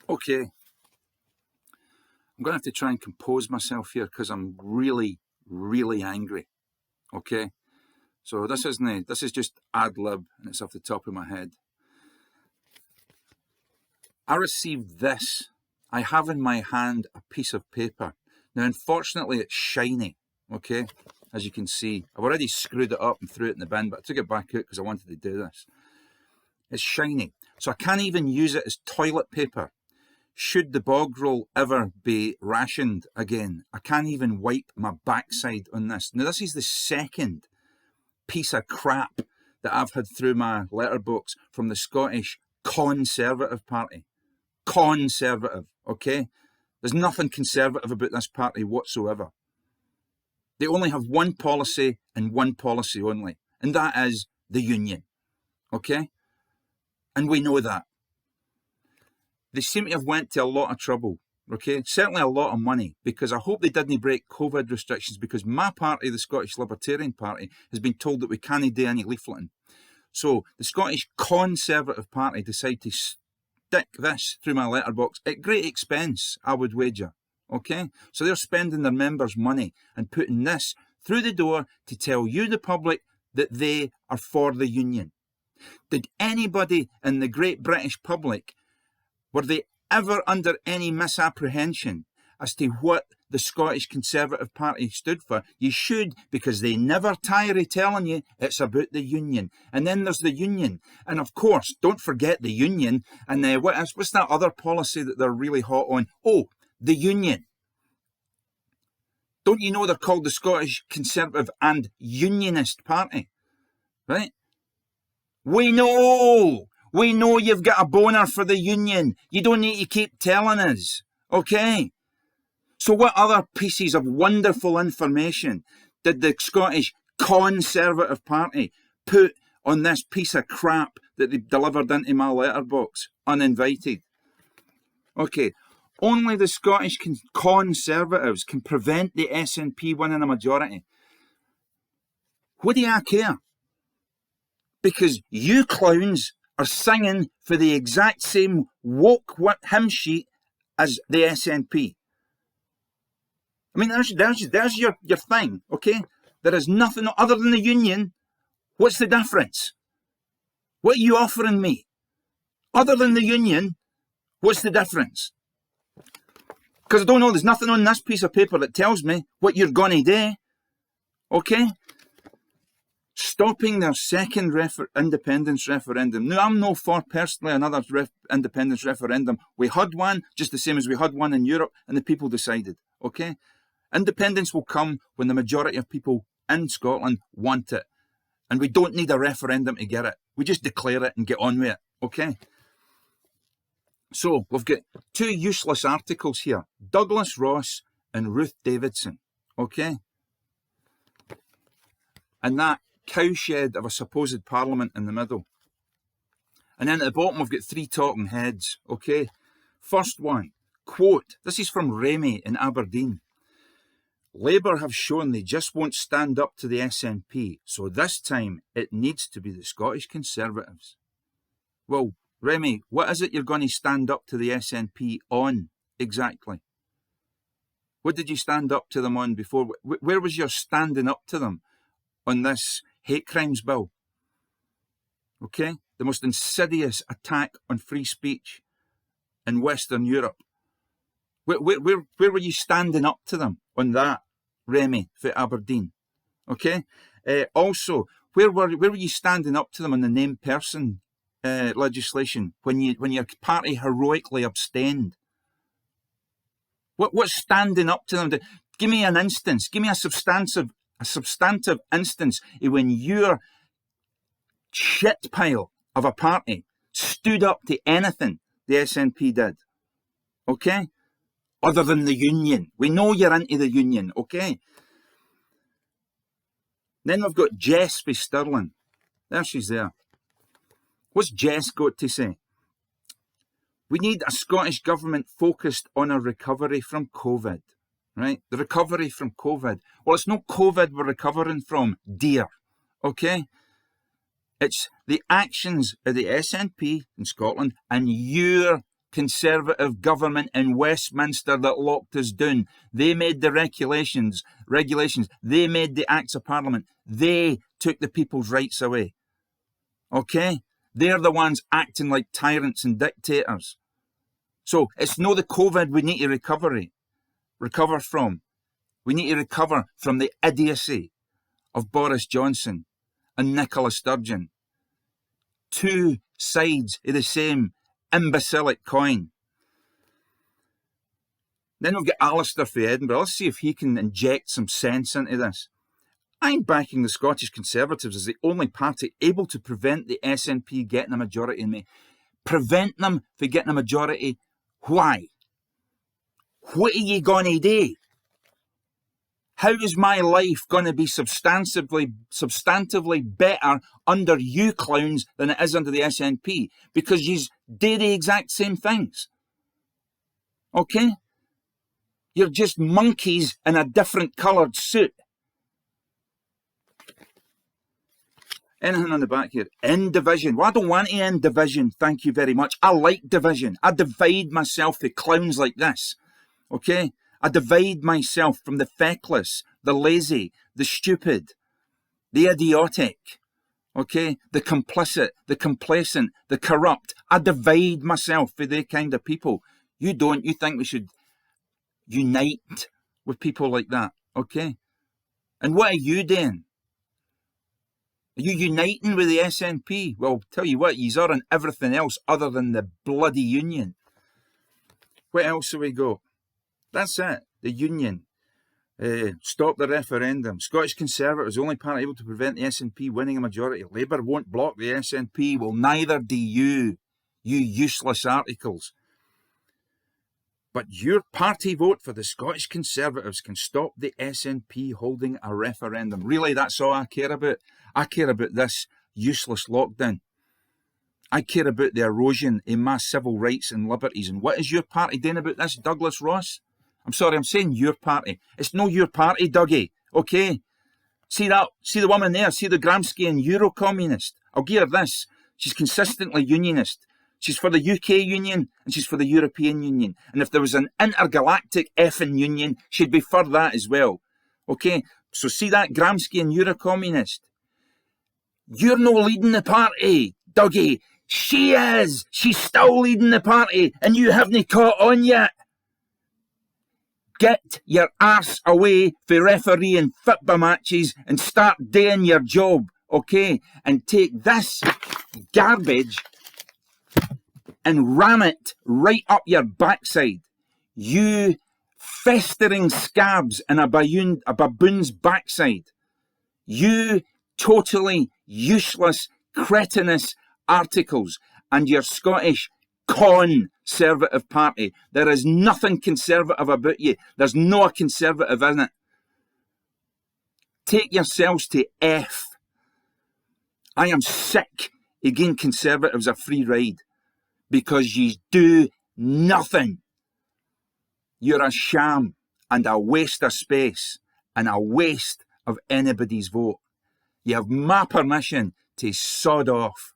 Okay, I'm going to have to try and compose myself here because I'm really, really angry. Okay, so this is just ad lib and it's off the top of my head. I received this. I have in my hand a piece of paper. Now, unfortunately, it's shiny. Okay, as you can see, I've already screwed it up and threw it in the bin, but I took it back out because I wanted to do this. It's shiny, so I can't even use it as toilet paper. Should the bog roll ever be rationed again, I can't even wipe my backside on this. Now, this is the second piece of crap that I've had through my letterbox from the Scottish Conservative Party. Conservative, okay? There's nothing conservative about this party whatsoever. They only have one policy and one policy only, and that is the union, okay? And we know that. They seem to have went to a lot of trouble, okay? Certainly a lot of money, because I hope they didn't break COVID restrictions, because my party, the Scottish Libertarian Party, has been told that we can't do any leafleting. So the Scottish Conservative Party decided to stick this through my letterbox at great expense, I would wager, okay? So they're spending their members' money and putting this through the door to tell you, the public, that they are for the union. Did anybody in the great British public, were they ever under any misapprehension as to what the Scottish Conservative Party stood for? You should, because they never tire of telling you it's about the union. And then there's the union. And of course, don't forget the union. And what's that other policy that they're really hot on? Oh, the union. Don't you know they're called the Scottish Conservative and Unionist Party? Right? We know you've got a boner for the union. You don't need to keep telling us, okay? So what other pieces of wonderful information did the Scottish Conservative Party put on this piece of crap that they delivered into my letterbox, uninvited? Okay, only the Scottish Conservatives can prevent the SNP winning a majority. What do I care? Because you clowns are singing for the exact same woke hymn sheet as the SNP. I mean, there's your thing, okay? There is nothing other than the union. What's the difference? What are you offering me? Other than the union, what's the difference? Because I don't know, there's nothing on this piece of paper that tells me what you're going to do, okay? Stopping their second independence referendum. Now, I'm no for personally another independence referendum. We had one, just the same as we had one in Europe, and the people decided, okay? Independence will come when the majority of people in Scotland want it. And we don't need a referendum to get it. We just declare it and get on with it, okay? So, we've got two useless articles here. Douglas Ross and Ruth Davidson, okay? And that cowshed of a supposed parliament in the middle. And then at the bottom we've got three talking heads, okay? First one, quote, this is from Remy in Aberdeen. Labour have shown they just won't stand up to the SNP, so this time it needs to be the Scottish Conservatives. Well, Remy, what is it you're going to stand up to the SNP on exactly? What did you stand up to them on before? Where was your standing up to them on this hate crimes bill? Okay? The most insidious attack on free speech in Western Europe. Where were you standing up to them on that, Remy, for Aberdeen? Okay? Also, where were you standing up to them on the named person legislation when your party heroically abstained? What's standing up to them? Give me an instance. Give me a substantive instance when your shit pile of a party stood up to anything the SNP did. Okay? Other than the union. We know you're into the union, okay? Then we've got Jess for Stirling. There she's there. What's Jess got to say? We need a Scottish government focused on a recovery from COVID, right? The recovery from COVID. Well, it's not COVID we're recovering from, dear, okay? It's the actions of the SNP in Scotland and your Conservative government in Westminster that locked us down. They made the regulations. They made the acts of parliament. They took the people's rights away. Okay? They're the ones acting like tyrants and dictators. So it's not the COVID we need to recover from. We need to recover from the idiocy of Boris Johnson and Nicola Sturgeon. Two sides of the same imbecilic coin. Then we've got Alistair from Edinburgh. Let's see if he can inject some sense into this. I'm backing the Scottish Conservatives as the only party able to prevent the SNP getting a majority in May. Prevent them from getting a majority. Why? What are you going to do? How is my life going to be substantively better under you clowns than it is under the SNP? Because you do the exact same things. Okay? You're just monkeys in a different coloured suit. Anything on the back here? End division. Well, I don't want to end division, thank you very much. I like division. I divide myself with clowns like this. Okay? I divide myself from the feckless, the lazy, the stupid, the idiotic, okay, the complicit, the complacent, the corrupt. I divide myself for the kind of people. You don't. You think we should unite with people like that, okay? And what are you doing? Are you uniting with the SNP? Well, tell you what, yous are on everything else other than the bloody union. What else have we got? That's it. The union. Stop the referendum. Scottish Conservatives, the only party able to prevent the SNP winning a majority. Labour won't block the SNP. Well, neither do you. You useless articles. But your party vote for the Scottish Conservatives can stop the SNP holding a referendum. Really, that's all I care about. I care about this useless lockdown. I care about the erosion in my civil rights and liberties. And what is your party doing about this, Douglas Ross? I'm sorry, I'm saying your party. It's no your party, Dougie, okay? See that? See the woman there? See the Gramscian Euro-communist? I'll give her this. She's consistently unionist. She's for the UK Union and she's for the European Union. And if there was an intergalactic effing union, she'd be for that as well. Okay? So see that Gramscian Euro-communist? You're no leading the party, Dougie. She is. She's still leading the party and you haven't caught on yet. Get your arse away for refereeing football matches and start doing your job, okay? And take this garbage and ram it right up your backside. You festering scabs in a baboon's backside. You totally useless, cretinous articles and your Scottish Conservative Party. There is nothing conservative about you. There's no a conservative in it. Take yourselves to F. I am sick of giving Conservatives a free ride because you do nothing. You're a sham and a waste of space and a waste of anybody's vote. You have my permission to sod off.